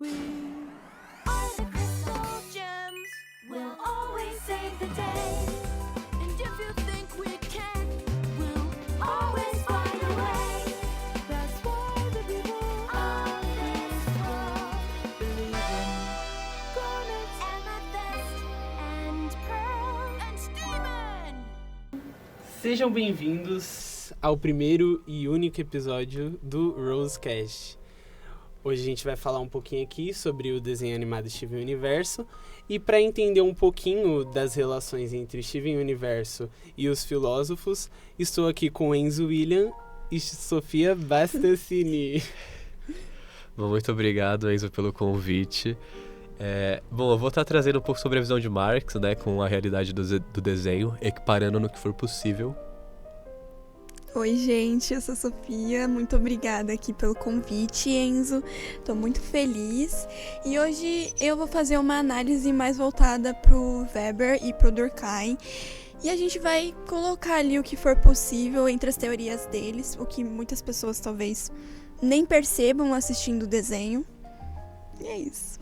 We are the crystal gems. We'll always save the day. And if you think we can, we'll always find a way. That's why the people of this world believe in Garnet, Amethyst, and Pearl, and Steven. Sejam bem-vindos ao primeiro e único episódio do Rosecast. Hoje a gente vai falar um pouquinho aqui sobre o desenho animado Steven Universo. E para entender um pouquinho das relações entre Steven Universo e os filósofos, estou aqui com Enzo William e Sofia Bastassini. Bom, muito obrigado, Enzo, pelo convite. Bom, eu vou estar trazendo um pouco sobre a visão de Marx, né, com a realidade do desenho, equiparando no que for possível. Oi, gente, eu sou a Sofia, muito obrigada aqui pelo convite, Enzo, tô muito feliz. E hoje eu vou fazer uma análise mais voltada pro Weber e pro Durkheim. E a gente vai colocar ali o que for possível entre as teorias deles, o que muitas pessoas talvez nem percebam assistindo o desenho. E é isso.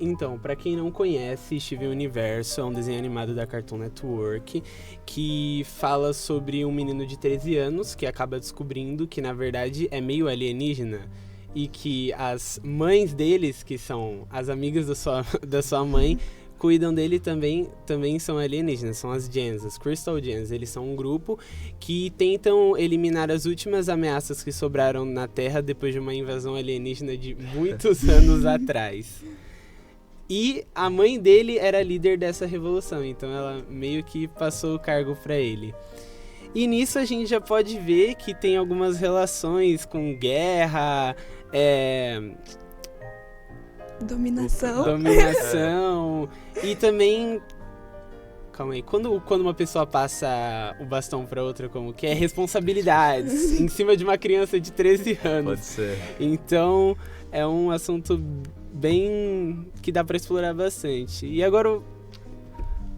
Então, pra quem não conhece, Steven Universo é um desenho animado da Cartoon Network que fala sobre um menino de 13 anos que acaba descobrindo que, na verdade, é meio alienígena e que as mães deles, que são as amigas da sua mãe, cuidam dele também são alienígenas, são as Gens, as Crystal Gens. Eles são um grupo que tentam eliminar as últimas ameaças que sobraram na Terra depois de uma invasão alienígena de muitos anos atrás. E a mãe dele era líder dessa revolução, então ela meio que passou o cargo para ele. E nisso a gente já pode ver que tem algumas relações com guerra, Dominação. E também... Calma aí. Quando uma pessoa passa o bastão pra outra, como que é? Responsabilidades em cima de uma criança de 13 anos. Pode ser. Então, é um assunto bem... que dá pra explorar bastante. E agora...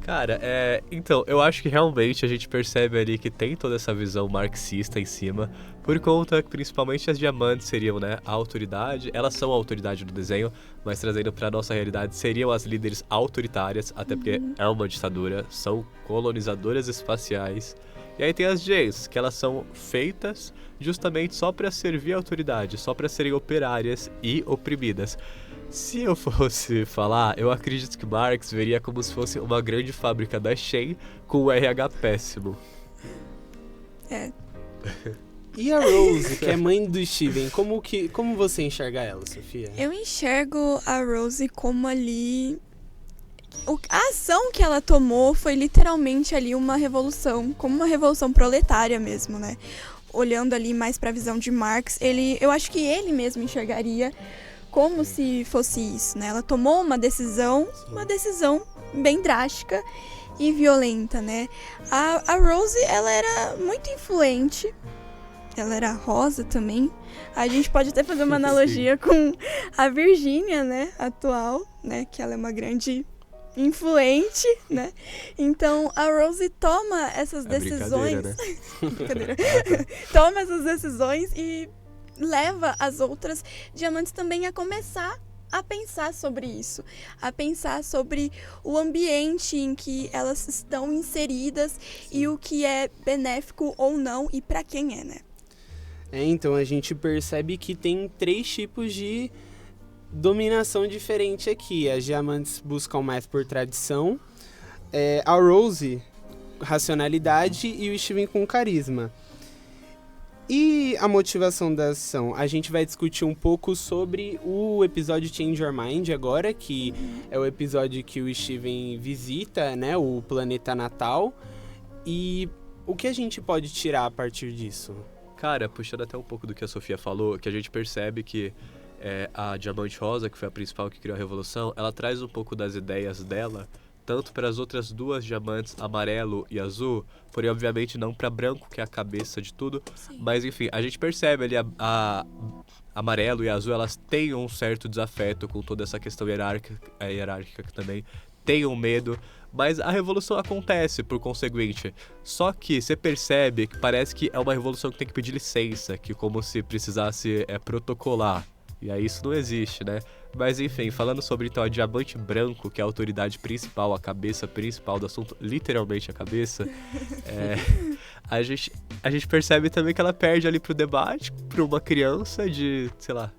Cara, então, eu acho que realmente a gente percebe ali que tem toda essa visão marxista em cima, por conta que principalmente as diamantes seriam, né, a autoridade, elas são a autoridade do desenho, mas trazendo pra nossa realidade seriam as líderes autoritárias, até porque é uma ditadura, são colonizadoras espaciais. E aí tem as Gens, que elas são feitas justamente só pra servir a autoridade, só pra serem operárias e oprimidas. Se eu fosse falar, eu acredito que Marx veria como se fosse uma grande fábrica da Shein com o RH péssimo. E a Rose, que é mãe do Steven, como você enxerga ela, Sofia? Eu enxergo a Rose como ali... A ação que ela tomou foi literalmente ali uma revolução, como uma revolução proletária mesmo, né? Olhando ali mais pra visão de Marx, eu acho que ele mesmo enxergaria como se fosse isso, né? Ela tomou uma decisão bem drástica e violenta, né? A Rose, ela era muito influente, ela era rosa também. A gente pode até fazer uma analogia com a Virgínia, né? Atual, né? Que ela é uma grande influente, né? Então a Rose toma essas decisões, né? Brincadeira. Toma essas decisões e leva as outras diamantes também a começar a pensar sobre isso, a pensar sobre o ambiente em que elas estão inseridas e o que é benéfico ou não e pra quem é, né? Então a gente percebe que tem 3 tipos de dominação diferente aqui. As diamantes buscam mais por tradição, a Rose, racionalidade e o Steven com carisma. E a motivação da ação? A gente vai discutir um pouco sobre o episódio Change Your Mind agora, que é o episódio que o Steven visita, né, o planeta natal. E o que a gente pode tirar a partir disso? Cara, puxando até um pouco do que a Sofia falou, que a gente percebe que a Diamante Rosa, que foi a principal que criou a revolução, ela traz um pouco das ideias dela, tanto para as outras 2 diamantes, amarelo e azul, porém obviamente não para branco, que é a cabeça de tudo. Sim. Mas enfim, a gente percebe ali a amarelo e azul, elas têm um certo desafeto com toda essa questão hierárquica que também tem um medo, mas a revolução acontece por conseguinte. Só que você percebe que parece que é uma revolução que tem que pedir licença, que como se precisasse protocolar. E aí isso não existe, né? Mas enfim, falando sobre então a Diamante Branco, que é a autoridade principal, a cabeça principal do assunto, literalmente a cabeça, a gente percebe também que ela perde ali pro debate, pra uma criança de, sei lá,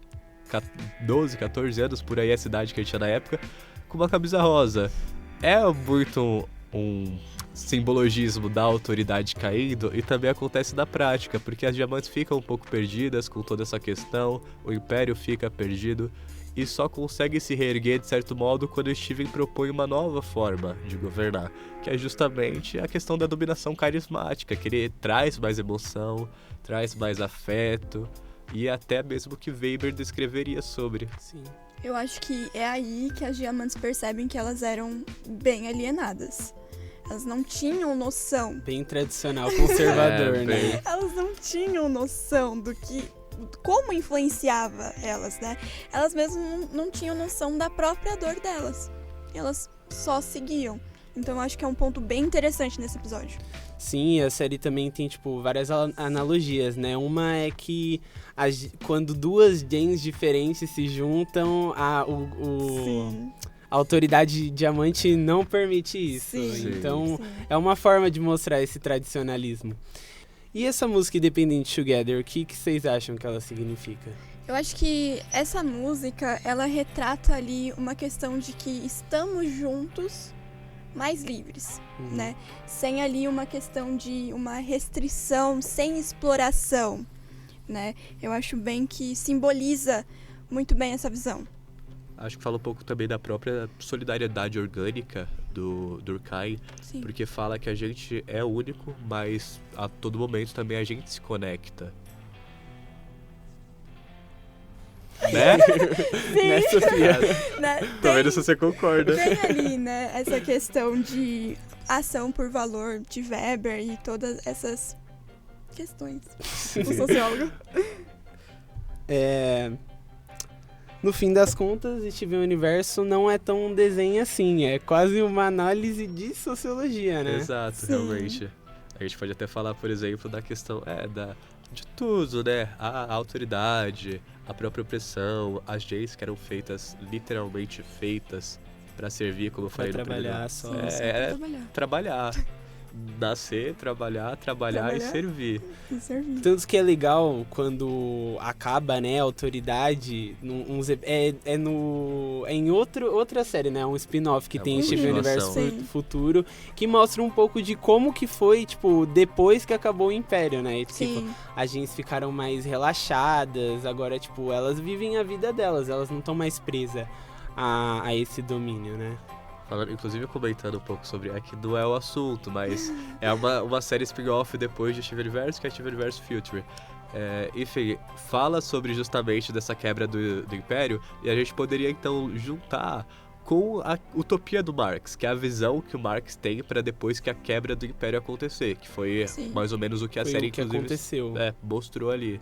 12, 14 anos, por aí a cidade que a gente tinha na época, com uma camisa rosa. É muito um simbologismo da autoridade caindo e também acontece na prática, porque as diamantes ficam um pouco perdidas com toda essa questão, o Império fica perdido e só consegue se reerguer de certo modo quando Steven propõe uma nova forma de governar, que é justamente a questão da dominação carismática, que ele traz mais emoção, traz mais afeto e até mesmo que Weber descreveria sobre. Sim. Eu acho que é aí que as diamantes percebem que elas eram bem alienadas. Elas não tinham noção. Bem tradicional, conservador, né? bem- Elas não tinham noção do que... como influenciava elas, né? Elas mesmo não tinham noção da própria dor delas. Elas só seguiam. Então eu acho que é um ponto bem interessante nesse episódio. Sim, a série também tem, tipo, várias analogias, né? Uma é que quando duas gens diferentes se juntam, Sim. a autoridade diamante não permite isso. Sim. Então, Sim. é uma forma de mostrar esse tradicionalismo. E essa música Independent Together, o que vocês acham que ela significa? Eu acho que essa música, ela retrata ali uma questão de que estamos juntos, mais livres, né? Sem ali uma questão de uma restrição, sem exploração, né? Eu acho bem que simboliza muito bem essa visão. Acho que fala um pouco também da própria solidariedade orgânica do Durkheim, Sim. porque fala que a gente é único, mas a todo momento também a gente se conecta. Né? Né, Sofia? Né? Tô vendo se você concorda. Tem ali, né, essa questão de ação por valor de Weber e todas essas questões. O sociólogo. No fim das contas, Steven Universo não é tão um desenho assim, é quase uma análise de sociologia, né? Exato, Sim. realmente. A gente pode até falar, por exemplo, da questão de tudo, né? A autoridade, a própria opressão, as leis que eram feitas, literalmente feitas pra servir, como eu Pra falei no trabalhar primeiro. só. Trabalhar. Trabalhar. Nascer, trabalhar e Trabalhar. servir. E servir. Tanto que é legal quando acaba, né, a autoridade, é em outra série, né, um spin-off que É tem uma Steven continuação. Universo Sim. Futuro, que mostra um pouco de como que foi, tipo, depois que acabou o Império, né, e, tipo, Sim. as gens ficaram mais relaxadas, agora, tipo, elas vivem a vida delas, elas não estão mais presas a esse domínio, né. Falando, inclusive comentando um pouco sobre, que não é o assunto, mas é uma série spin-off depois de Steven Universe, que é Steven Universe Future. Enfim, fala sobre justamente dessa quebra do Império, e a gente poderia então juntar com a utopia do Marx, que é a visão que o Marx tem para depois que a quebra do Império acontecer, que foi Sim. mais ou menos o que a Foi série o que inclusive aconteceu. mostrou ali.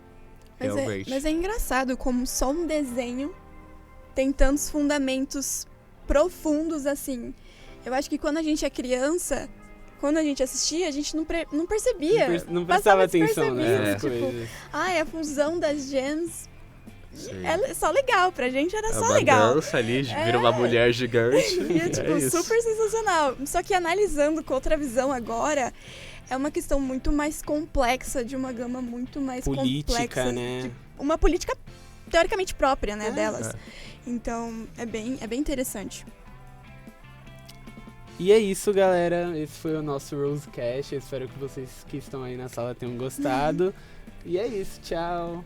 Realmente. Mas é engraçado como só um desenho tem tantos fundamentos profundos assim. Eu acho que quando a gente é criança, quando a gente assistia, a gente não percebia. Não prestava Passava atenção, né, despercebido, nas tipo, coisas. a fusão das gems Sim. é só legal, pra gente era É só uma legal. dança ali, vira uma mulher gigante. E é, tipo, isso. super sensacional. Só que analisando com outra visão agora, é uma questão muito mais complexa, de uma gama muito mais Política, complexa. né? De uma política teoricamente própria, né, delas. É. Então, é bem interessante. E é isso, galera. Esse foi o nosso Rosecast. Eu espero que vocês que estão aí na sala tenham gostado. E é isso, tchau.